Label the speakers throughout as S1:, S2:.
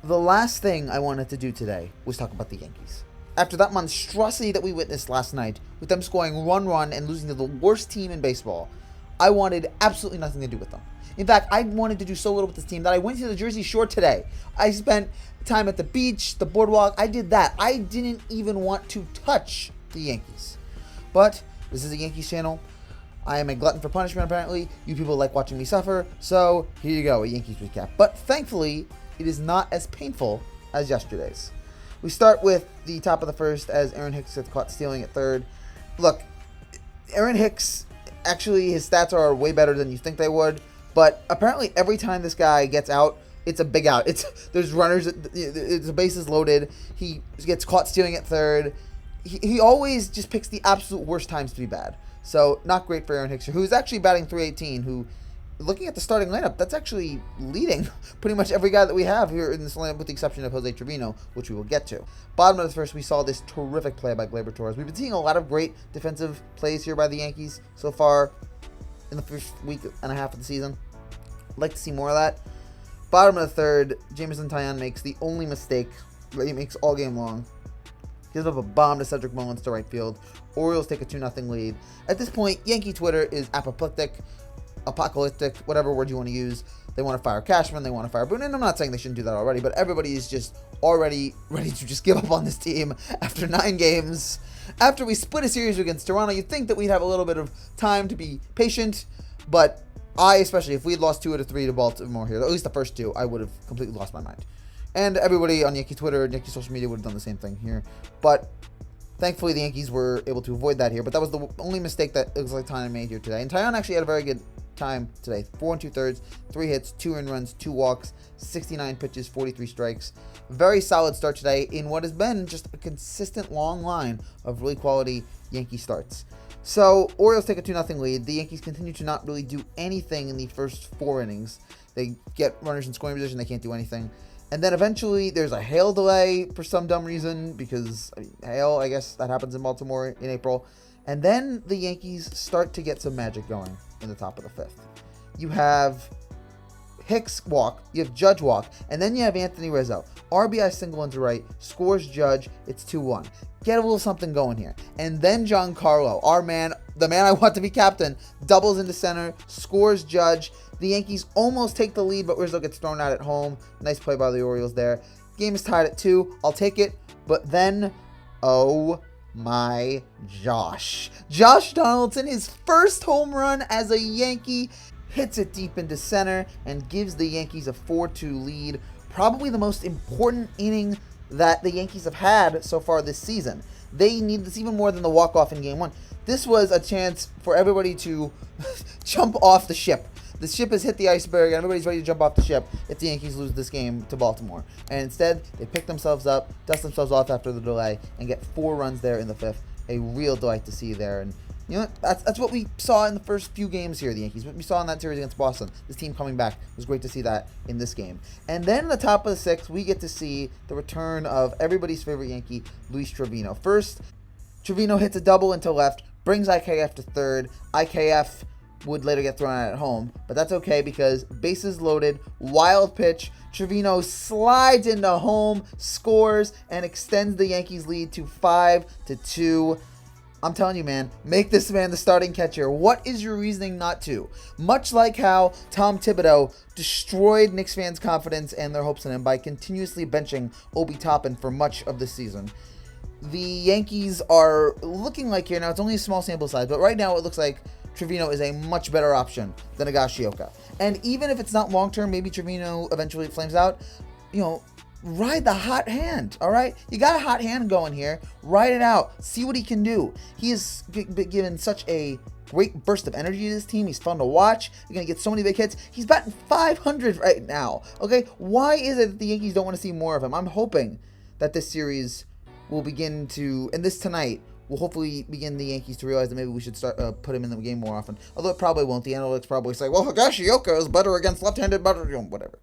S1: The last thing I wanted to do today was talk about the Yankees. After that monstrosity that we witnessed last night, with them scoring one run and losing to the worst team in baseball, I wanted absolutely nothing to do with them. In fact, I wanted to do so little with this team that I went to the Jersey Shore today. I spent time at the beach, the boardwalk. I did that. I didn't even want to touch the Yankees. But this is a Yankees channel. I am a glutton for punishment, apparently. You people like watching me suffer. So here you go, a Yankees recap. But thankfully, it is not as painful as yesterday's. We start with the top of the first as Aaron Hicks gets caught stealing at third. Look, Aaron Hicks, actually his stats are way better than you think they would. But apparently every time this guy gets out, it's a big out. There's runners, the base is loaded. He gets caught stealing at third. He always just picks the absolute worst times to be bad. So not great for Aaron Hicks, who's actually batting .318, who, looking at the starting lineup, that's actually leading pretty much every guy that we have here in this lineup with the exception of Jose Trevino, which we will get to. Bottom of the first, we saw this terrific play by Gleyber Torres. We've been seeing a lot of great defensive plays here by the Yankees so far in the first week and a half of the season. I'd like to see more of that. Bottom of the third, Jameson Taillon makes the only mistake that he makes all game long. Gives up a bomb to Cedric Mullins to right field. Orioles take a 2-0 lead. At this point, Yankee Twitter is apoplectic, apocalyptic, whatever word you want to use. They want to fire Cashman, they want to fire Boone, and I'm not saying they shouldn't do that already, but everybody is just already ready to just give up on this team after 9 games. After we split a series against Toronto, you'd think that we'd have a little bit of time to be patient, but especially if we had lost 2 out of 3 to Baltimore here, at least the first 2, I would have completely lost my mind. And everybody on Yankee Twitter, Yankee social media would have done the same thing here. But thankfully, the Yankees were able to avoid that here. But that was the only mistake that it looks like Taillon made here today. And Taillon actually had a very good time today. 4 2/3, 3 hits, 2 earned runs, 2 walks, 69 pitches, 43 strikes. Very solid start today in what has been just a consistent long line of really quality Yankee starts. So, Orioles take a 2-0 lead. The Yankees continue to not really do anything in the first 4 innings. They get runners in scoring position. They can't do anything. And then eventually there's a hail delay for some dumb reason because hail, I guess that happens in Baltimore in April. And then the Yankees start to get some magic going in the top of the 5th. You have Hicks walk, you have Judge walk, and then you have Anthony Rizzo. RBI single into right, scores Judge, it's 2-1. Get a little something going here. And then Giancarlo, our man, the man I want to be captain, doubles into center, scores Judge. The Yankees almost take the lead, but Rizzo gets thrown out at home. Nice play by the Orioles there. Game is tied at 2. I'll take it. But then, oh my Josh. Josh Donaldson, his first home run as a Yankee, hits it deep into center and gives the Yankees a 4-2 lead. Probably the most important inning that the Yankees have had so far this season. They need this even more than the walk-off in Game 1. This was a chance for everybody to jump off the ship. The ship has hit the iceberg, and everybody's ready to jump off the ship if the Yankees lose this game to Baltimore. And instead, they pick themselves up, dust themselves off after the delay, and get 4 runs there in the 5th. A real delight to see there. And you know, that's what we saw in the first few games here, the Yankees. What we saw in that series against Boston. This team coming back. It was great to see that in this game. And then in the top of the 6th, we get to see the return of everybody's favorite Yankee, Luis Trevino. First, Trevino hits a double into left, brings IKF to third. IKF would later get thrown out at home, but that's okay because bases loaded, wild pitch. Trevino slides into home, scores, and extends the Yankees' lead to 5-2. I'm telling you, man, make this man the starting catcher. What is your reasoning not to? Much like how Tom Thibodeau destroyed Knicks fans' confidence and their hopes in him by continuously benching Obi Toppin for much of the season. The Yankees are looking like here, now it's only a small sample size, but right now it looks like Trevino is a much better option than Higashioka. And even if it's not long-term, maybe Trevino eventually flames out, you know, ride the hot hand, all right? You got a hot hand going here. Ride it out. See what he can do. He has been given such a great burst of energy to this team. He's fun to watch. You're going to get so many big hits. He's batting .500 right now, okay? Why is it that the Yankees don't want to see more of him? I'm hoping that this series will begin to, and this tonight, will hopefully begin the Yankees to realize that maybe we should start put him in the game more often. Although it probably won't. The analytics probably say, well, Higashioka is better against left-handed batters, whatever.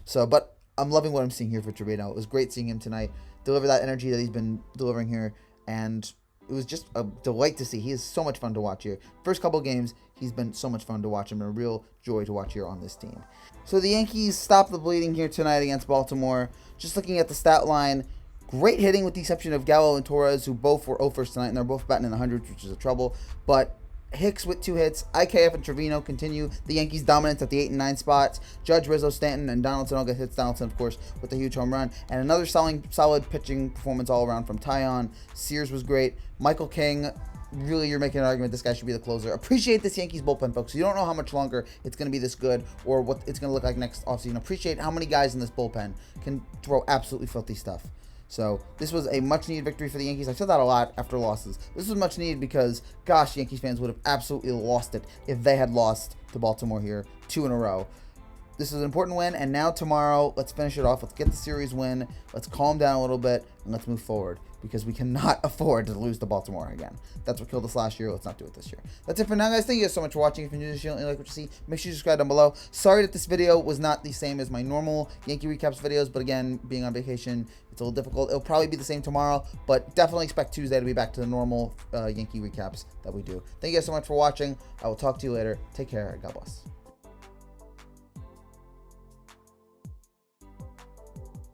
S1: So, but I'm loving what I'm seeing here for Trevino. It was great seeing him tonight deliver that energy that he's been delivering here. And it was just a delight to see. He is so much fun to watch here. First couple games, he's been so much fun to watch him, and a real joy to watch here on this team. So the Yankees stopped the bleeding here tonight against Baltimore. Just looking at the stat line, great hitting with the exception of Gallo and Torres, who both were 0-1 tonight, and they're both batting in the hundreds, which is a trouble. But Hicks with 2 hits. IKF and Trevino continue the Yankees' dominance at the 8 and 9 spots. Judge, Rizzo, Stanton, and Donaldson all get hits. Donaldson, of course, with a huge home run. And another solid pitching performance all around from Tyon. Sears was great. Michael King, really, you're making an argument this guy should be the closer. Appreciate this Yankees bullpen, folks. You don't know how much longer it's going to be this good or what it's going to look like next offseason. Appreciate how many guys in this bullpen can throw absolutely filthy stuff. So this was a much-needed victory for the Yankees. I said that a lot after losses. This was much-needed because, gosh, Yankees fans would have absolutely lost it if they had lost to Baltimore here 2 in a row. This is an important win, and now tomorrow, let's finish it off. Let's get the series win. Let's calm down a little bit, and let's move forward because we cannot afford to lose to Baltimore again. That's what killed us last year. Let's not do it this year. That's it for now, guys. Thank you guys so much for watching. If you're new to this channel and you like what you see, make sure you subscribe down below. Sorry that this video was not the same as my normal Yankee Recaps videos, but again, being on vacation, it's a little difficult. It'll probably be the same tomorrow, but definitely expect Tuesday to be back to the normal Yankee Recaps that we do. Thank you guys so much for watching. I will talk to you later. Take care. God bless.